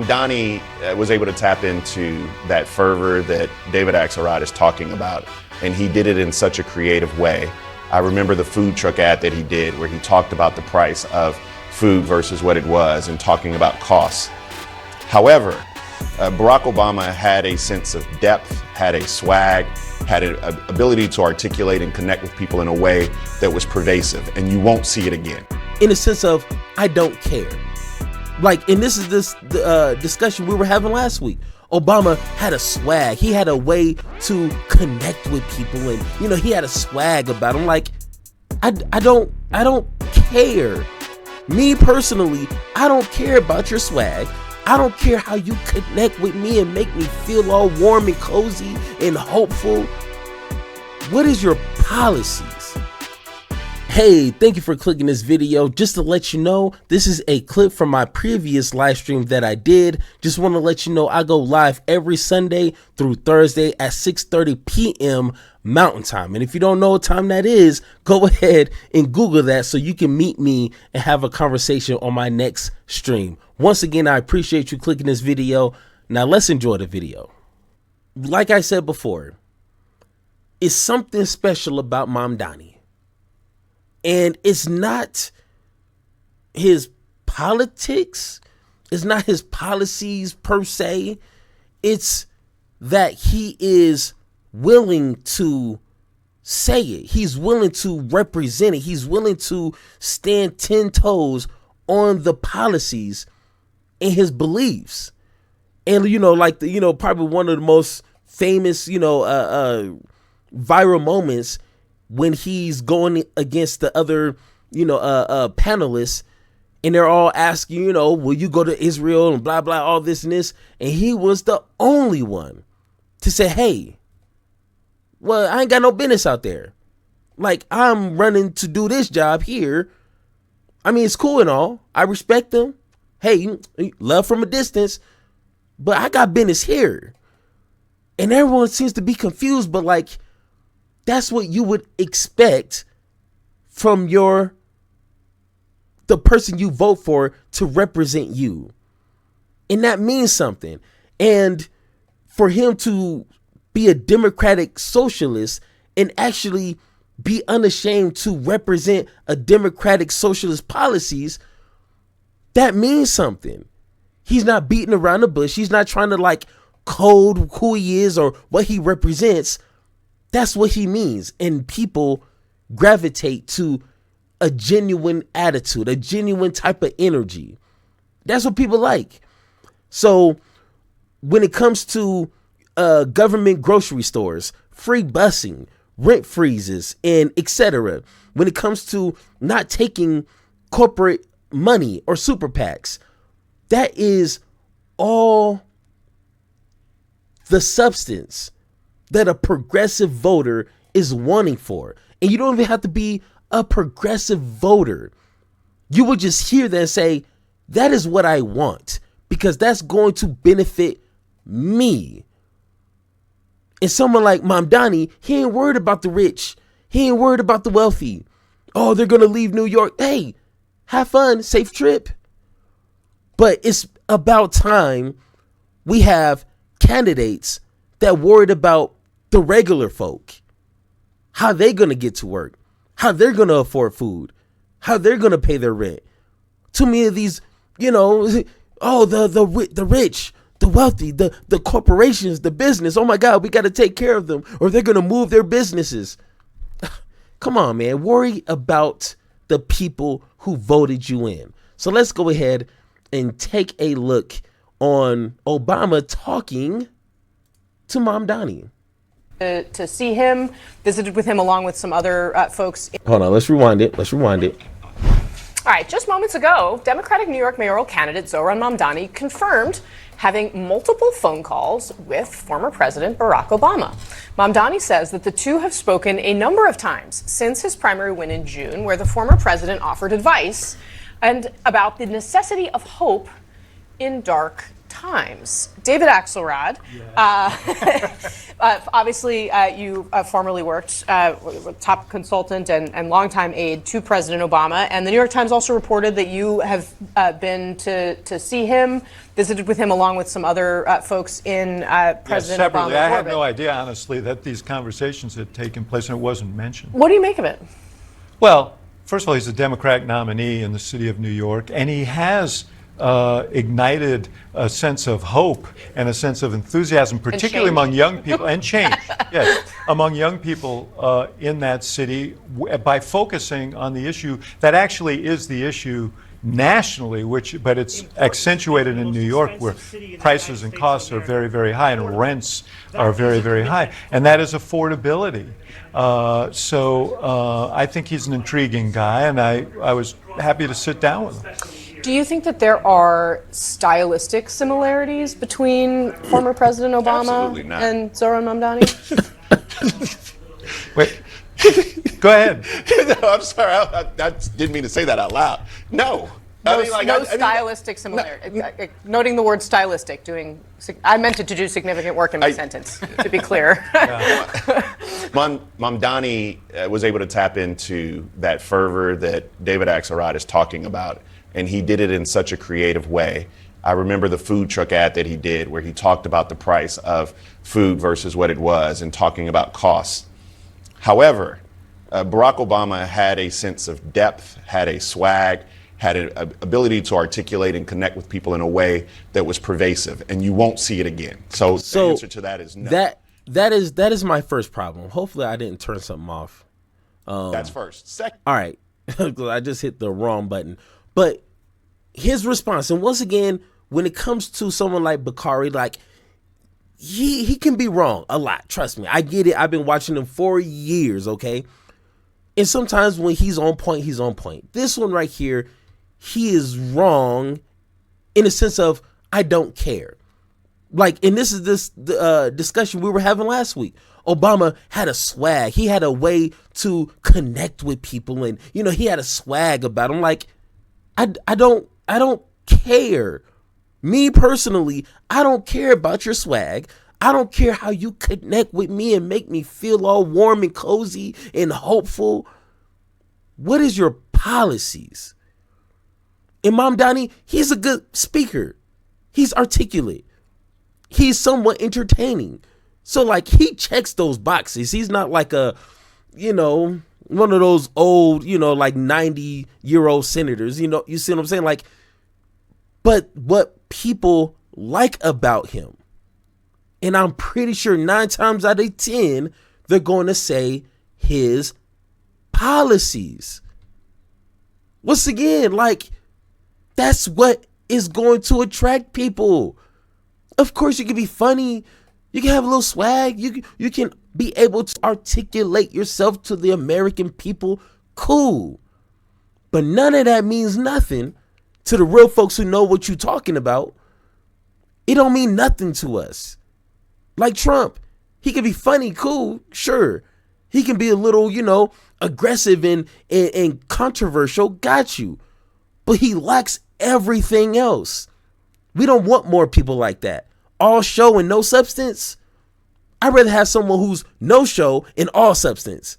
Mamdani was able to tap into that fervor that David Axelrod is talking about, and he did it in such a creative way. I remember the food truck ad that he did where he talked about the price of food versus what it was and talking about costs. However, Barack Obama had a sense of depth, had a swag, had an ability to articulate and connect with people in a way that was pervasive, and you won't see it again. In the sense of, I don't care. Like, and this is discussion we were having last week. Obama had a swag. He had a way to connect with people, and he had a swag about him. Like, I don't care. Me personally, I don't care about your swag. I don't care how you connect with me and make me feel all warm and cozy and hopeful. What is your policies? Hey, thank you for clicking this video. Just to let you know, this is a clip from my previous live stream that I did. Just want to let you know I go live every Sunday through Thursday at 6:30 p.m. Mountain Time. And if you don't know what time that is, go ahead and Google that so you can meet me and have a conversation on my next stream. Once again, I appreciate you clicking this video. Now let's enjoy the video. Like I said before, it's something special about Mamdani. And it's not his politics. It's not his policies per se. It's that he is willing to say it. He's willing to represent it. He's willing to stand 10 toes on the policies and his beliefs. And, like probably one of the most famous, viral moments when he's going against the other, panelists, and they're all asking, will you go to Israel and blah, blah, all this and this. And he was the only one to say, hey, well, I ain't got no business out there. Like, I'm running to do this job here. I mean, it's cool and all. I respect them. Hey, love from a distance, but I got business here. And everyone seems to be confused, but like, that's what you would expect from the person you vote for to represent you. And that means something. And for him to be a democratic socialist and actually be unashamed to represent a democratic socialist policies, that means something. He's not beating around the bush. He's not trying to like code who he is or what he represents. That's what he means. And people gravitate to a genuine attitude, a genuine type of energy. That's what people like. So when it comes to government grocery stores, free busing, rent freezes, and etc., when it comes to not taking corporate money or super PACs, that is all the substance that a progressive voter is wanting for. And you don't even have to be a progressive voter. You would just hear that and say, that is what I want, because that's going to benefit me. And someone like Mamdani, he ain't worried about the rich. He ain't worried about the wealthy. Oh, they're going to leave New York. Hey, have fun, safe trip. But it's about time we have candidates that worried about the regular folk, how they going to get to work, how they're going to afford food, how they're going to pay their rent. Too many of these, the rich, the wealthy, the corporations, the business. Oh my God, we got to take care of them or they're going to move their businesses. Come on, man. Worry about the people who voted you in. So let's go ahead and take a look on Obama talking to Mamdani. To see him, visited with him along with some other folks. Hold on, let's rewind it. All right, just moments ago, Democratic New York mayoral candidate Zorhan Mamdani confirmed having multiple phone calls with former President Barack Obama. Mamdani says that the two have spoken a number of times since his primary win in June, where the former president offered advice and about the necessity of hope in dark times. David Axelrod, Obviously, you formerly worked with top consultant and longtime aide to President Obama, and the New York Times also reported that you have been to see him, visited with him along with some other folks in President separately. Obama's I had orbit. no idea, honestly, that these conversations had taken place, and it wasn't mentioned. What do you make of it? Well, first of all, he's a Democratic nominee in the city of New York, and he has ignited a sense of hope and a sense of enthusiasm, particularly among young people, and change, yes, among young people in that city by focusing on the issue that actually is the issue nationally, but it's accentuated in New York, where prices and costs are very, very high and rents are very, very high, and that is affordability. So I think he's an intriguing guy, and I was happy to sit down with him. Do you think that there are stylistic similarities between former President Obama and Zorhan Mamdani? Wait, go ahead. No, I'm sorry. I didn't mean to say that out loud. No. No stylistic similarity. Noting the word stylistic, I meant it to do significant work in my sentence, to be clear. Mamdani was able to tap into that fervor that David Axelrod is talking about, and he did it in such a creative way. I remember the food truck ad that he did where he talked about the price of food versus what it was and talking about costs. However, Barack Obama had a sense of depth, had a swag, had an ability to articulate and connect with people in a way that was pervasive, and you won't see it again. So the answer to that is no. That is my first problem. Hopefully I didn't turn something off. That's first. Second. All right. I just hit the wrong button. But his response, and once again, when it comes to someone like Bakari, like he can be wrong a lot. Trust me. I get it. I've been watching him for years, okay? And sometimes when he's on point, he's on point. This one right here, he is wrong in the sense of I don't care. Like, and this is this discussion we were having last week. Obama had a swag. He had a way to connect with people, and he had a swag about him. Like, I don't care. Me personally, I don't care about your swag. I don't care how you connect with me and make me feel all warm and cozy and hopeful. What is your policies? And Mamdani, he's a good speaker. He's articulate. He's somewhat entertaining. So, like, he checks those boxes. He's not like a, one of those old, like 90-year-old senators. You see what I'm saying? Like, but what people like about him, and I'm pretty sure 9 times out of 10, they're going to say his policies. Once again, like, that's what is going to attract people. Of course, you can be funny. You can have a little swag. You can be able to articulate yourself to the American people. Cool. But none of that means nothing to the real folks who know what you're talking about. It don't mean nothing to us. Like Trump, he can be funny, cool, sure. He can be a little, aggressive and controversial, got you. But he lacks everything else. We don't want more people like that. All show and no substance. I'd rather have someone who's no show and all substance.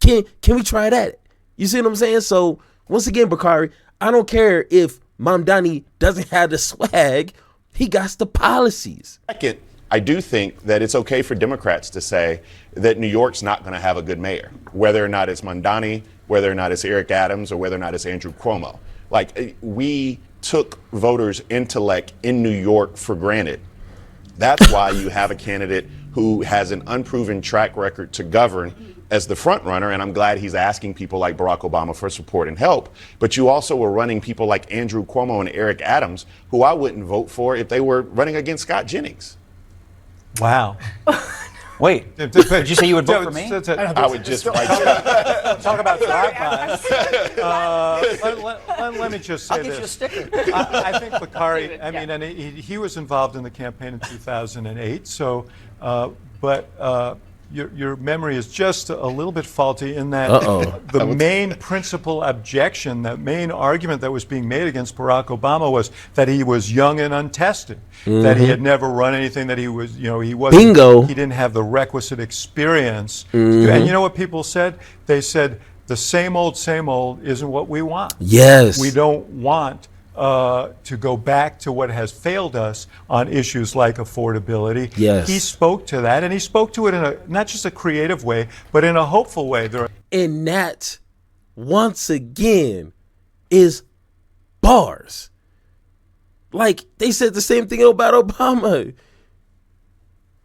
Can we try that? You see what I'm saying? So once again, Bakari, I don't care if Mamdani doesn't have the swag. He got the policies. Second, I do think that it's okay for Democrats to say that New York's not going to have a good mayor, whether or not it's Mamdani, whether or not it's Eric Adams, or whether or not it's Andrew Cuomo. Like, we took voters' intellect in New York for granted. That's why you have a candidate who has an unproven track record to govern as the front runner, and I'm glad he's asking people like Barack Obama for support and help. But you also were running people like Andrew Cuomo and Eric Adams, who I wouldn't vote for if they were running against Scott Jennings. Wow. Wait, did you say you would vote for me? I would just write Talk about drive-bys. Let me just say I'll get you a this. sticker. I think Bakari, and he was involved in the campaign in 2008, so, but your memory is just a little bit faulty in that the main principal objection, that main argument that was being made against Barack Obama was that he was young and untested, that he had never run anything, that he was, he wasn't, he didn't have the requisite experience. And you know what people said? They said, the same old isn't what we want. Yes. We don't want to go back to what has failed us on issues like affordability. Yes. He spoke to that, and he spoke to it in not just a creative way, but in a hopeful way. And that, once again, is bars. Like, they said the same thing about Obama.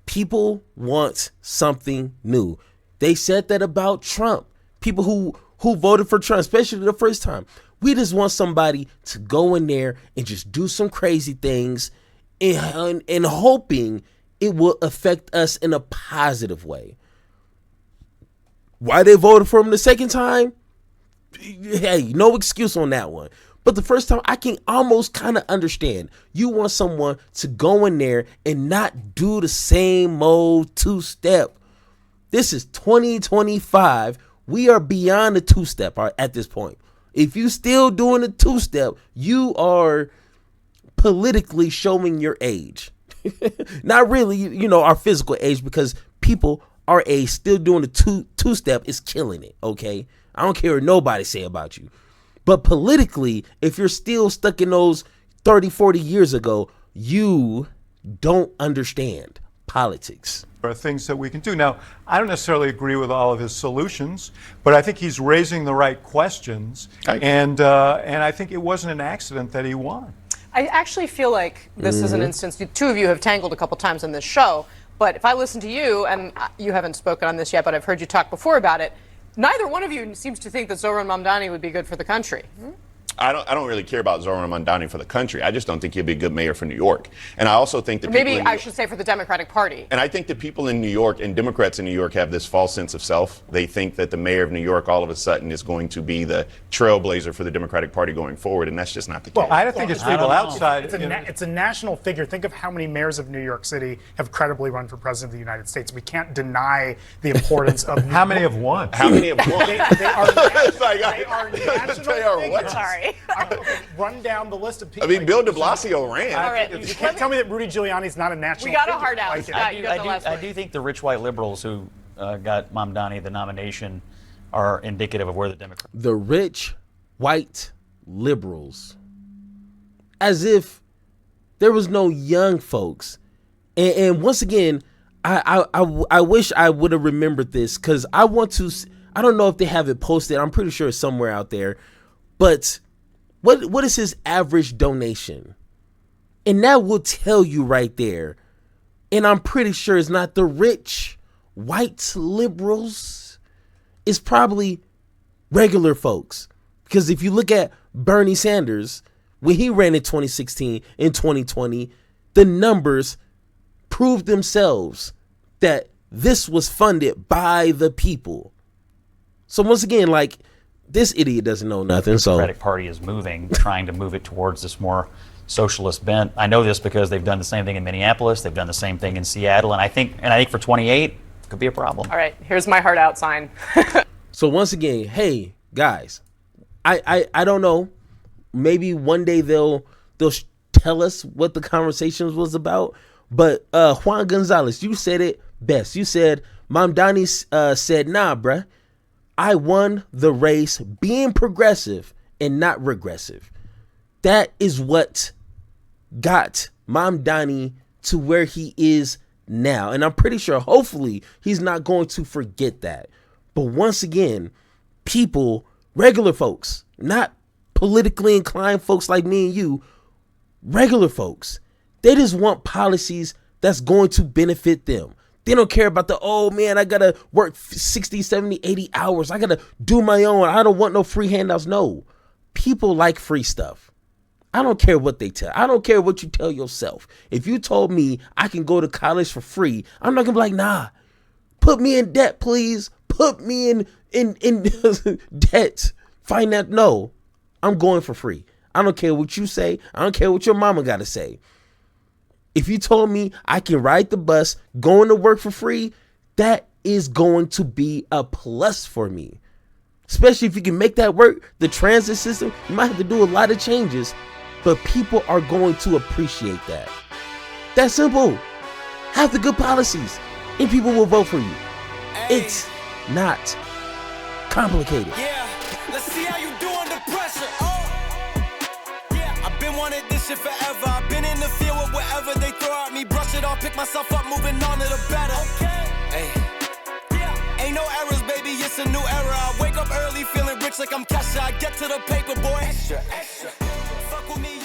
People want something new. They said that about Trump. People who voted for Trump, especially the first time. We just want somebody to go in there and just do some crazy things and hoping it will affect us in a positive way. Why they voted for him the second time? Hey, no excuse on that one. But the first time, I can almost kind of understand. You want someone to go in there and not do the same old two-step. This is 2025. We are beyond the two-step at this point. If you still doing a two-step, you are politically showing your age. Not really, our physical age, because people our age still doing the two-step is killing it, okay? I don't care what nobody say about you. But politically, if you're still stuck in those 30, 40 years ago, you don't understand politics. There are things that we can do. Now, I don't necessarily agree with all of his solutions, but I think he's raising the right questions, and I think it wasn't an accident that he won. I actually feel like this is an instance, the two of you have tangled a couple times in this show, but if I listen to you, and you haven't spoken on this yet, but I've heard you talk before about it, neither one of you seems to think that Zorhan Mamdani would be good for the country. I don't really care about Zorhan Mamdani for the country. I just don't think he'll be a good mayor for New York. And I also think that maybe I should say for the Democratic Party. And I think that people in New York and Democrats in New York have this false sense of self. They think that the mayor of New York all of a sudden is going to be the trailblazer for the Democratic Party going forward, and that's just not the case. Well, I don't think it's people outside. It's a national figure. Think of how many mayors of New York City have credibly run for president of the United States. We can't deny the importance of How many have won? How many have won? They are national They are what? figures. Sorry. Run down the list of people. I mean, Bill de Blasio ran. All right. You can't tell me that Rudy Giuliani's not a national We got figure. a hard out. Like, Scott, you got the last I word. do think the rich white liberals who got Mamdani the nomination are indicative of where the Democrats. The rich white liberals. As if there was no young folks. And once again, I wish I would have remembered this, because I don't know if they have it posted. I'm pretty sure it's somewhere out there. But what is his average donation? And that will tell you right there. And I'm pretty sure it's not the rich white liberals. It's probably regular folks. Because if you look at Bernie Sanders, when he ran in 2016 and 2020, the numbers proved themselves that this was funded by the people. So once again, like, this idiot doesn't know nothing. So The Democratic Party is trying to move it towards this more socialist bent. I know this because they've done the same thing in Minneapolis. They've done the same thing in Seattle. And I think for 28, it could be a problem. All right, here's my heart out sign. So once again, hey guys, I don't know. Maybe one day they'll tell us what the conversations was about. But Juan Gonzalez, you said it best. You said Mamdani said, "Nah, bruh. I won the race being progressive and not regressive." That is what got Mamdani to where he is now. And I'm pretty sure, hopefully, he's not going to forget that. But once again, people, regular folks, not politically inclined folks like me and you, regular folks, they just want policies that's going to benefit them. They don't care about oh man, I gotta work 60, 70, 80 hours. I gotta do my own. I don't want no free handouts. No, people like free stuff. I don't care what they tell. I don't care what you tell yourself. If you told me I can go to college for free, I'm not gonna be like, nah, put me in debt, please. Put me in debt. Finance. No, I'm going for free. I don't care what you say. I don't care what your mama gotta say. If you told me I can ride the bus, going to work for free, that is going to be a plus for me. Especially if you can make that work, the transit system, you might have to do a lot of changes, but people are going to appreciate that. That's simple. Have the good policies, and people will vote for you. It's not complicated. Yeah, let's see how you do under pressure. Yeah, I've been wanting this shit forever. I've been in the field with whatever they throw at me. Brush it off, pick myself up, moving on to the better. Hey. Ain't no errors, baby, it's a new era. I wake up early feeling rich like I'm Kesha. I get to the paper, boy. Extra. Fuck with me,